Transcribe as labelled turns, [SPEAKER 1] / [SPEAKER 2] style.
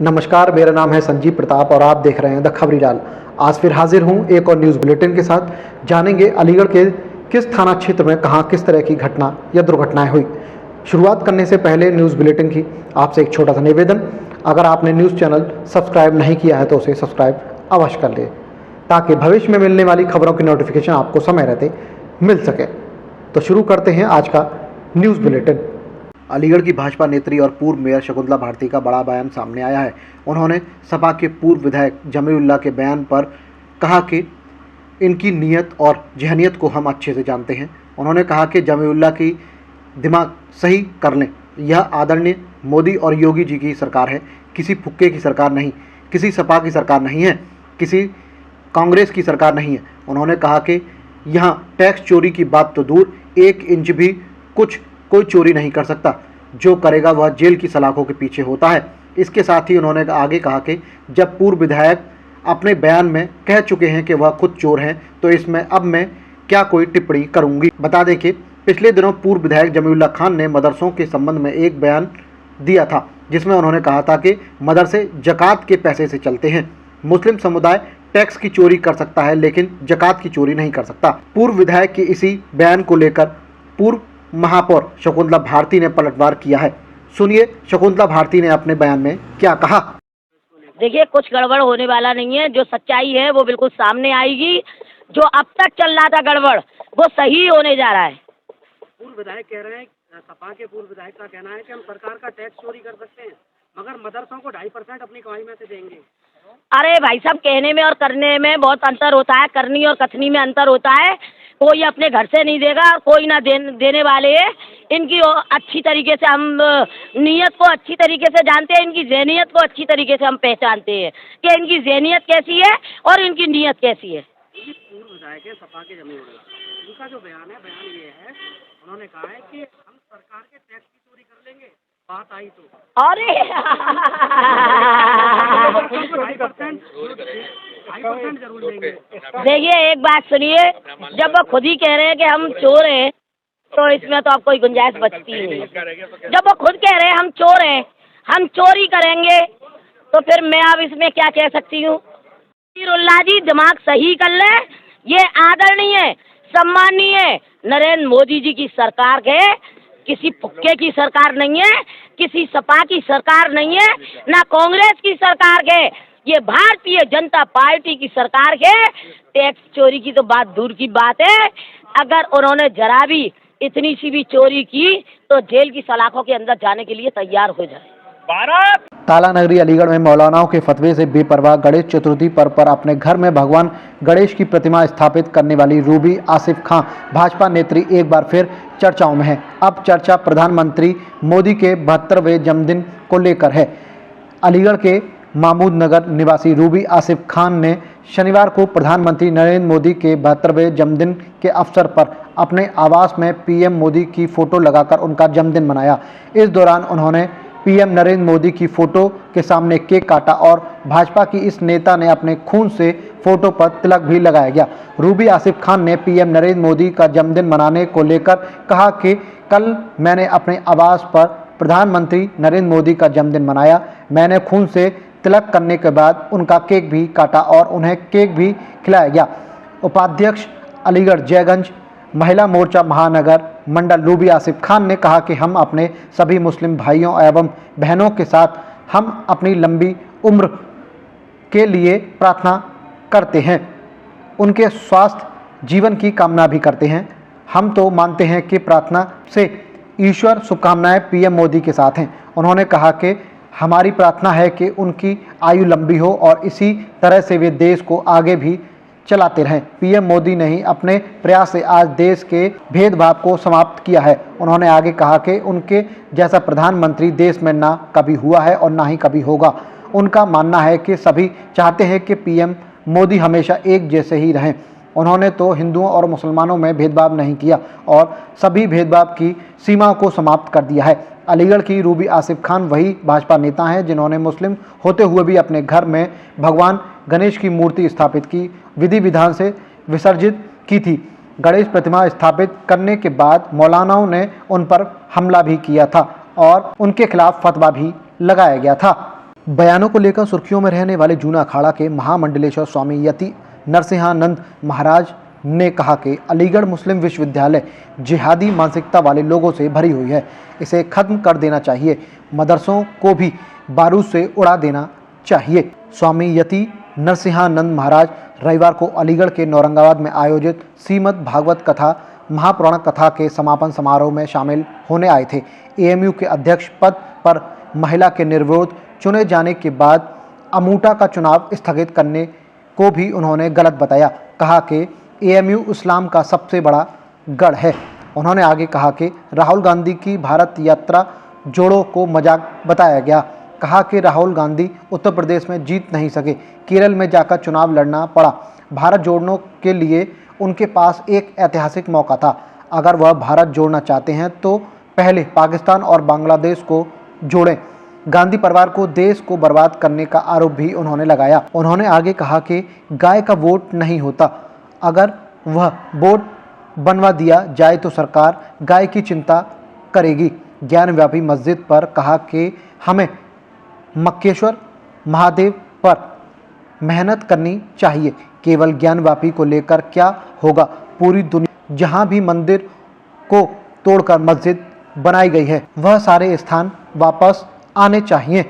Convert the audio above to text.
[SPEAKER 1] नमस्कार, मेरा नाम है संजीव प्रताप और आप देख रहे हैं द खबरीलाल। आज फिर हाजिर हूं एक और न्यूज़ बुलेटिन के साथ। जानेंगे अलीगढ़ के किस थाना क्षेत्र में कहां किस तरह की घटना या दुर्घटनाएं हुई। शुरुआत करने से पहले न्यूज़ बुलेटिन की आपसे एक छोटा सा निवेदन, अगर आपने न्यूज़ चैनल सब्सक्राइब नहीं किया है तो उसे सब्सक्राइब अवश्य कर लें ताकि भविष्य में मिलने वाली खबरों की नोटिफिकेशन आपको समय रहते मिल सके। तो शुरू करते हैं आज का न्यूज़ बुलेटिन। अलीगढ़ की भाजपा नेत्री और पूर्व मेयर शकुंतला भारती का बड़ा बयान सामने आया है। उन्होंने सपा के पूर्व विधायक जमीउल्लाह के बयान पर कहा कि इनकी नीयत और जहनियत को हम अच्छे से जानते हैं। उन्होंने कहा कि जमीउल्लाह की दिमाग सही कर लें, यह आदरणीय मोदी और योगी जी की सरकार है, किसी फुक्के की सरकार नहीं, किसी सपा की सरकार नहीं है, किसी कांग्रेस की सरकार नहीं है। उन्होंने कहा कि यहाँ टैक्स चोरी की बात तो दूर, 1 इंच भी कोई चोरी नहीं कर सकता, जो करेगा वह जेल की सलाखों के पीछे होता है। इसके साथ ही उन्होंने आगे कहा कि जब पूर्व विधायक अपने बयान में कह चुके हैं कि वह खुद चोर हैं, तो इसमें अब मैं क्या कोई टिप्पणी करूंगी। बता दें कि पिछले दिनों पूर्व विधायक जमीउल्लाह खान ने मदरसों के संबंध में एक बयान दिया था, जिसमें उन्होंने कहा था कि मदरसे जकात के पैसे से चलते हैं। मुस्लिम समुदाय टैक्स की चोरी कर सकता है लेकिन जकात की चोरी नहीं कर सकता। पूर्व विधायक के इसी बयान को लेकर पूर्व महापौर शकुंतला भारती ने पलटवार किया है। सुनिए शकुंतला भारती ने अपने बयान में क्या कहा।
[SPEAKER 2] देखिए, कुछ गड़बड़ होने वाला नहीं है। जो सच्चाई है वो बिल्कुल सामने आएगी। जो अब तक चल रहा था गड़बड़ वो सही होने जा रहा है।
[SPEAKER 3] पूर्व विधायक कह रहे हैं, सपा के पूर्व विधायक का कहना है कि हम सरकार का टैक्स चोरी कर सकते हैं मगर मदरसों को 2.5% अपनी कमाई में से देंगे।
[SPEAKER 2] अरे भाई साहब, कहने में और करने में बहुत अंतर होता है, करनी और कथनी में अंतर होता है। कोई अपने घर से नहीं देगा और कोई ना देने वाले है। इनकी अच्छी तरीके से हम नीयत को अच्छी तरीके से जानते हैं, इनकी ज़हनियत को अच्छी तरीके से हम पहचानते हैं कि इनकी ज़हनियत कैसी है और इनकी नीयत कैसी है।
[SPEAKER 3] पूर्व विधायक है सपा के जमीउल्लाह, उनका जो बयान ये है, उन्होंने कहा है कि हम सरकार के टैक्स की चोरी कर लेंगे, बात आई तो।
[SPEAKER 2] अरे
[SPEAKER 3] 2.5% जरूर देंगे।
[SPEAKER 2] देखिए, एक बात सुनिए, जब वो खुद ही कह रहे हैं कि हम चोर हैं तो इसमें तो अब कोई गुंजाइश बचती ही नहीं। जब वो खुद कह रहे हैं हम चोर हैं, हम चोरी करेंगे, तो फिर मैं अब इसमें क्या कह सकती हूँ। जमीउल्लाह जी दिमाग सही कर ले, ये आदरणीय सम्मानीय नरेंद्र मोदी जी की सरकार है, किसी फुक्के की सरकार नहीं है, किसी सपा की सरकार नहीं है, ना कांग्रेस की सरकार है, ये भारतीय जनता पार्टी की सरकार है। टैक्स चोरी की तो बात दूर की बात है, अगर उन्होंने जरा भी इतनी सी भी चोरी की तो जेल की सलाखों के अंदर जाने के लिए तैयार हो जाए।
[SPEAKER 1] ताला नगरी अलीगढ़ में मौलानाओं के फतवे से बेपरवाह गणेश चतुर्थी पर्व पर अपने घर में भगवान गणेश की प्रतिमा स्थापित करने वाली रूबी आसिफ खां भाजपा नेत्री एक बार फिर चर्चाओं में है। अब चर्चा प्रधानमंत्री मोदी के 72वें जन्मदिन को लेकर है। अलीगढ़ के महमूद नगर निवासी रूबी आसिफ खान ने शनिवार को प्रधानमंत्री नरेंद्र मोदी के 72वें जन्मदिन के अवसर पर अपने आवास में पीएम मोदी की फ़ोटो लगाकर उनका जन्मदिन मनाया। इस दौरान उन्होंने पीएम नरेंद्र मोदी की फ़ोटो के सामने केक काटा और भाजपा की इस नेता ने अपने खून से फ़ोटो पर तिलक भी लगाया गया। रूबी आसिफ खान ने पीएम नरेंद्र मोदी का जन्मदिन मनाने को लेकर कहा कि कल मैंने अपने आवास पर प्रधानमंत्री नरेंद्र मोदी का जन्मदिन मनाया। मैंने खून से तिलक करने के बाद उनका केक भी काटा और उन्हें केक भी खिलाया गया। उपाध्यक्ष अलीगढ़ जयगंज महिला मोर्चा महानगर मंडल रूबी आसिफ खान ने कहा कि हम अपने सभी मुस्लिम भाइयों एवं बहनों के साथ हम अपनी लंबी उम्र के लिए प्रार्थना करते हैं, उनके स्वास्थ्य जीवन की कामना भी करते हैं। हम तो मानते हैं कि प्रार्थना से ईश्वर शुभकामनाएं पीएम मोदी के साथ हैं। उन्होंने कहा कि हमारी प्रार्थना है कि उनकी आयु लंबी हो और इसी तरह से वे देश को आगे भी चलाते रहें। पीएम मोदी ने ही अपने प्रयास से आज देश के भेदभाव को समाप्त किया है। उन्होंने आगे कहा कि उनके जैसा प्रधानमंत्री देश में ना कभी हुआ है और ना ही कभी होगा। उनका मानना है कि सभी चाहते हैं कि पीएम मोदी हमेशा एक जैसे ही रहें। उन्होंने तो हिंदुओं और मुसलमानों में भेदभाव नहीं किया और सभी भेदभाव की सीमाओं को समाप्त कर दिया है। अलीगढ़ की रूबी आसिफ खान वही भाजपा नेता हैं जिन्होंने मुस्लिम होते हुए भी अपने घर में भगवान गणेश की मूर्ति स्थापित की, विधि विधान से विसर्जित की थी। गणेश प्रतिमा स्थापित करने के बाद मौलानाओं ने उन पर हमला भी किया था और उनके खिलाफ फतवा भी लगाया गया था। बयानों को लेकर सुर्खियों में रहने वाले जूना अखाड़ा के महामंडलेश्वर स्वामी यति नरसिंहानंद महाराज ने कहा कि अलीगढ़ मुस्लिम विश्वविद्यालय जिहादी मानसिकता वाले लोगों से भरी हुई है, इसे खत्म कर देना चाहिए, मदरसों को भी बारूद से उड़ा देना चाहिए। स्वामी यति नरसिंहानंद महाराज रविवार को अलीगढ़ के नौरंगाबाद में आयोजित श्रीमद् भागवत कथा महापुराण कथा के समापन समारोह में शामिल होने आए थे। एएमयू के अध्यक्ष पद पर महिला के निर्विरोध चुने जाने के बाद अमूटा का चुनाव स्थगित करने को भी उन्होंने गलत बताया। कहा कि एएमयू इस्लाम का सबसे बड़ा गढ़ है। उन्होंने आगे कहा कि राहुल गांधी की भारत यात्रा जोड़ो को मजाक बताया गया। कहा कि राहुल गांधी उत्तर प्रदेश में जीत नहीं सके, केरल में जाकर चुनाव लड़ना पड़ा। भारत जोड़ने के लिए उनके पास एक ऐतिहासिक मौका था। अगर वह भारत जोड़ना चाहते हैं तो पहले पाकिस्तान और बांग्लादेश को जोड़ें। गांधी परिवार को देश को बर्बाद करने का आरोप भी उन्होंने लगाया। उन्होंने आगे कहा कि गाय का वोट नहीं होता, अगर वह वोट बनवा दिया जाए तो सरकार गाय की चिंता करेगी। ज्ञानव्यापी मस्जिद पर कहा कि हमें मक्केश्वर महादेव पर मेहनत करनी चाहिए। केवल ज्ञानव्यापी को लेकर क्या होगा, पूरी दुनिया जहां भी मंदिर को तोड़कर मस्जिद बनाई गई है, वह सारे स्थान वापस आने चाहिए।